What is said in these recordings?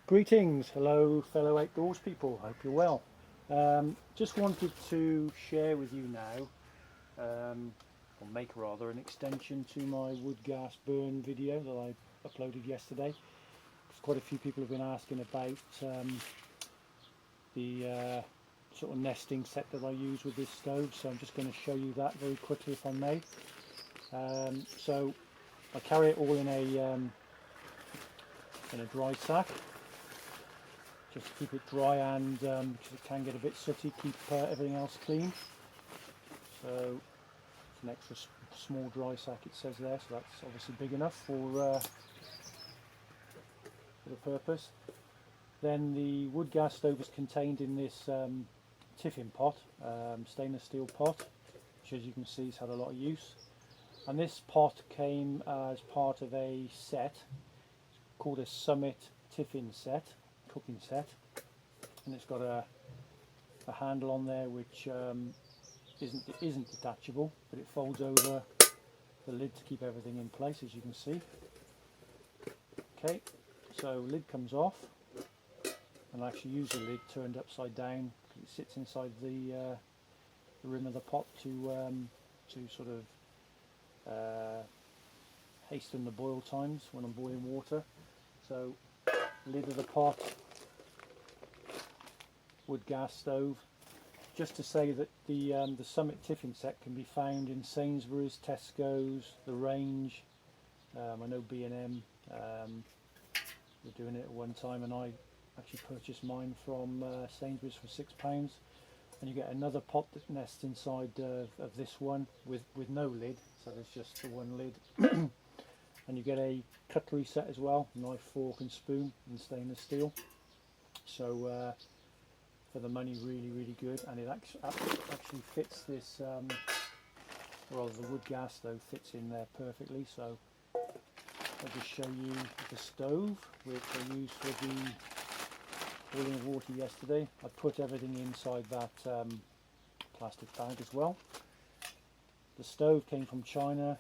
Greetings, hello fellow outdoors people, hope you're well. Just wanted to share with you now, or make rather, an extension to my wood gas burn video that I uploaded yesterday. Quite a few people have been asking about the sort of nesting set that I use with this stove, so I'm just going to show you that very quickly if I may. So I carry it all in a dry sack, just to keep it dry, and because it can get a bit sooty, keep everything else clean. So it's an extra small dry sack, it says there, so that's obviously big enough for the purpose. Then the wood gas stove is contained in this tiffin pot, stainless steel pot, which as you can see has had a lot of use. And this pot came as part of a set called a Summit Tiffin set, cooking set, and it's got a handle on there which isn't detachable, but it folds over the lid to keep everything in place, as you can see. Okay, so lid comes off, and I actually use the lid turned upside down because it sits inside the rim of the pot to sort of hasten the boil times when I'm boiling water. So lid of the pot, wood gas stove. Just to say that the Summit Tiffin set can be found in Sainsbury's, Tesco's, The Range. I know B&M were doing it at one time, and I actually purchased mine from Sainsbury's for £6. And you get another pot that nests inside of this one with no lid, so there's just the one lid. And you get a cutlery set as well, knife, fork and spoon in stainless steel. So for the money, really good, and it actually fits this, rather the wood gas stove fits in there perfectly. So I'll just show you the stove, which I used for the boiling of water yesterday. I put everything inside that plastic bag as well. The stove came from China,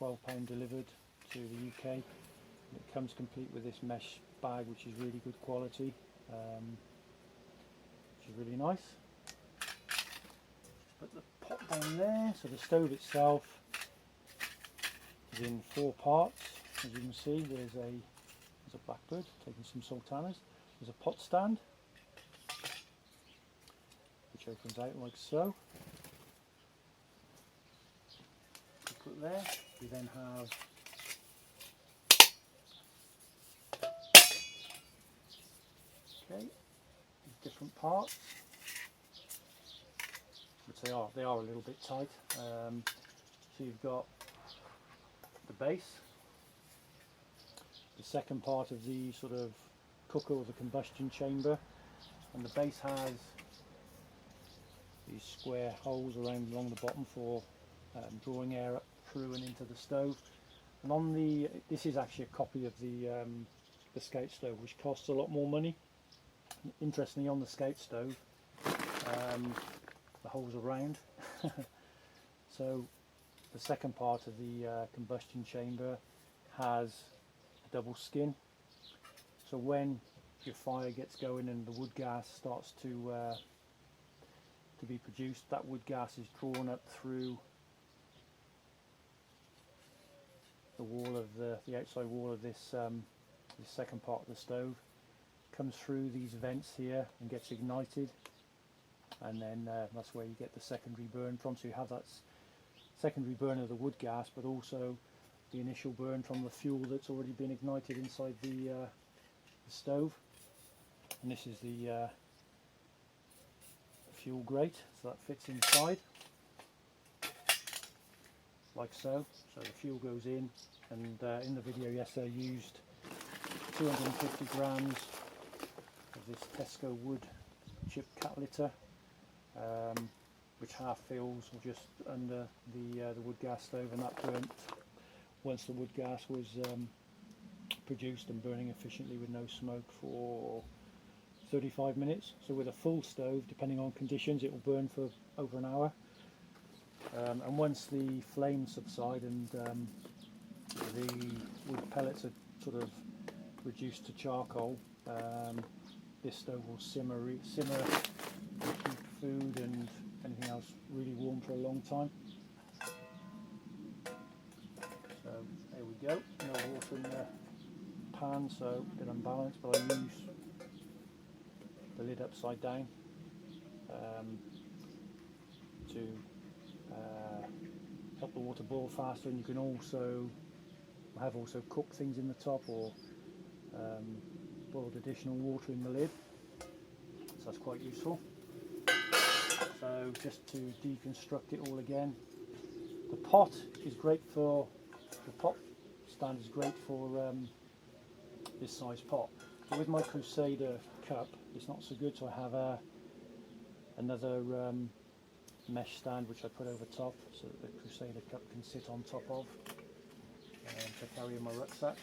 £12 delivered to the UK. It comes complete with this mesh bag, which is really good quality, which is really nice. Put the pot down there. So the stove itself is in 4 parts. As you can see, there's a blackbird taking some sultanas. There's a pot stand, which opens out like so. Put there. We then have different parts, which they are a little bit tight. So you've got the base, the second part of the sort of cooker or the combustion chamber, and the base has these square holes along the bottom for drawing air up through and into the stove. And on this is actually a copy of the Scout stove, which costs a lot more money. Interestingly, on the Scout stove, the holes are round. So the second part of the combustion chamber has a double skin. So when your fire gets going and the wood gas starts to be produced, that wood gas is drawn up through the wall of the outside wall of this second part of the stove, comes through these vents here and gets ignited, and then that's where you get the secondary burn from. So you have that secondary burn of the wood gas, but also the initial burn from the fuel that's already been ignited inside the stove. And this is the fuel grate, so that fits inside like so. So the fuel goes in, and in the video yesterday I used 250 grams of this Tesco wood chip cat litter, which half fills just under the wood gas stove, and that burnt once the wood gas was produced and burning efficiently with no smoke for 35 minutes. So with a full stove, depending on conditions, it will burn for over an hour. And once the flames subside and the wood pellets are sort of reduced to charcoal, This stove will simmer and keep food and anything else really warm for a long time. So there we go, no water in the pan, so a bit unbalanced, but I use the lid upside down to help the water boil faster, and you can also cook things in the top or boiled additional water in the lid, so that's quite useful. So just to deconstruct it all again, the pot stand is great for this size pot. So with my Crusader cup it's not so good, so I have another mesh stand which I put over top so that the Crusader cup can sit on top of to carry in my rucksack.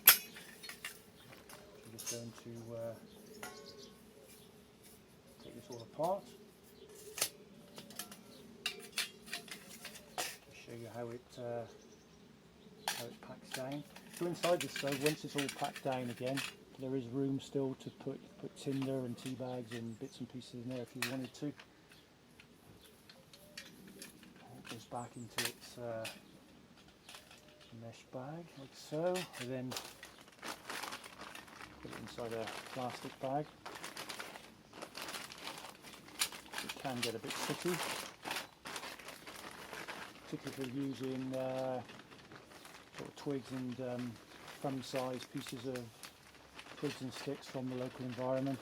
I'm just going to take this all apart to show you how it packs down. So inside the stove, once it's all packed down again, there is room still to put tinder and tea bags and bits and pieces in there if you wanted to. It goes back into its mesh bag like so. I then put it inside a plastic bag. It can get a bit sticky, particularly if you're using sort of twigs and thumb-sized pieces of twigs and sticks from the local environment.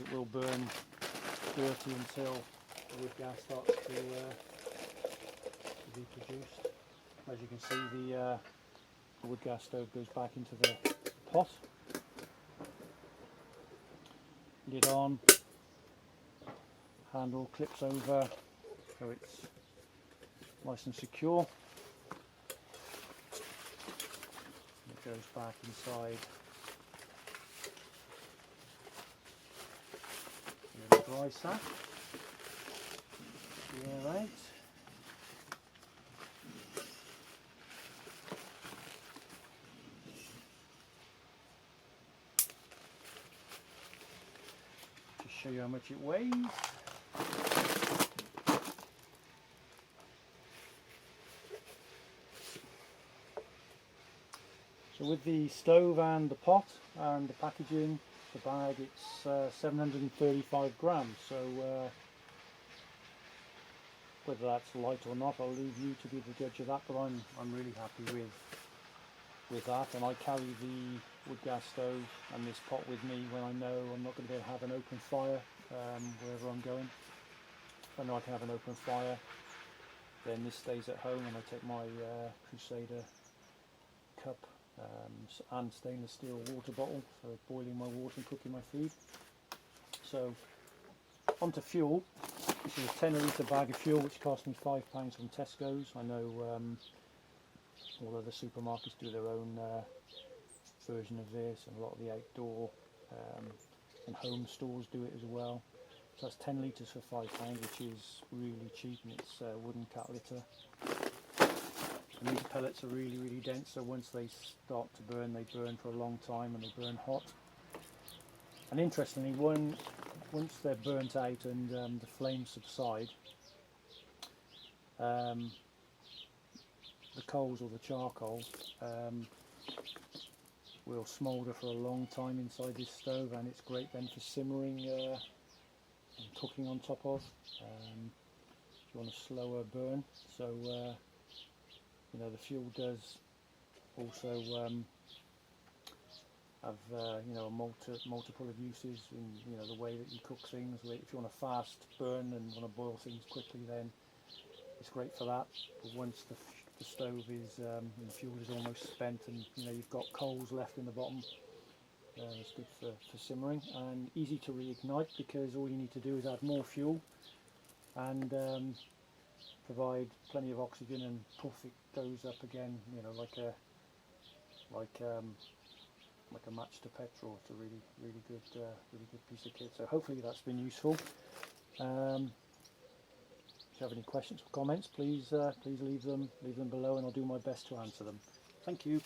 It will burn dirty until the wood gas starts to be produced. As you can see, the wood gas stove goes back into the pot. Lid on, handle clips over so it's nice and secure. It goes back inside the dry sack. Yeah, right. Just show you how much it weighs. So with the stove and the pot and the packaging, the bag, it's 735 grams. So whether that's light or not, I'll leave you to be the judge of that. But I'm really happy with that, and I carry the wood gas stove and this pot with me when I know I'm not going to be able to have an open fire wherever I'm going. If I know I can have an open fire, then this stays at home, and I take my Crusader cup and stainless steel water bottle for boiling my water and cooking my food. So onto fuel. This is a 10 litre bag of fuel which cost me £5 from Tesco's. I know all other supermarkets do their own version of this, and a lot of the outdoor and home stores do it as well. So that's 10 litres for £5, which is really cheap, and it's wooden cat litter. And these pellets are really dense, so once they start to burn, they burn for a long time and they burn hot. And interestingly, once they're burnt out and the flames subside, the coals or the charcoal will smoulder for a long time inside this stove, and it's great then for simmering and cooking on top of. If you want a slower burn, so you know, the fuel does also have you know, multiple of uses in, you know, the way that you cook things. If you want a fast burn and want to boil things quickly, then it's great for that. But once the stove is and the fuel is almost spent, and you know, you've got coals left in the bottom, it's good for simmering, and easy to reignite, because all you need to do is add more fuel and provide plenty of oxygen, and poof, it goes up again, you know, like a match to petrol. It's a really good piece of kit. So hopefully that's been useful. If you have any questions or comments, please leave them below, and I'll do my best to answer them. Thank you.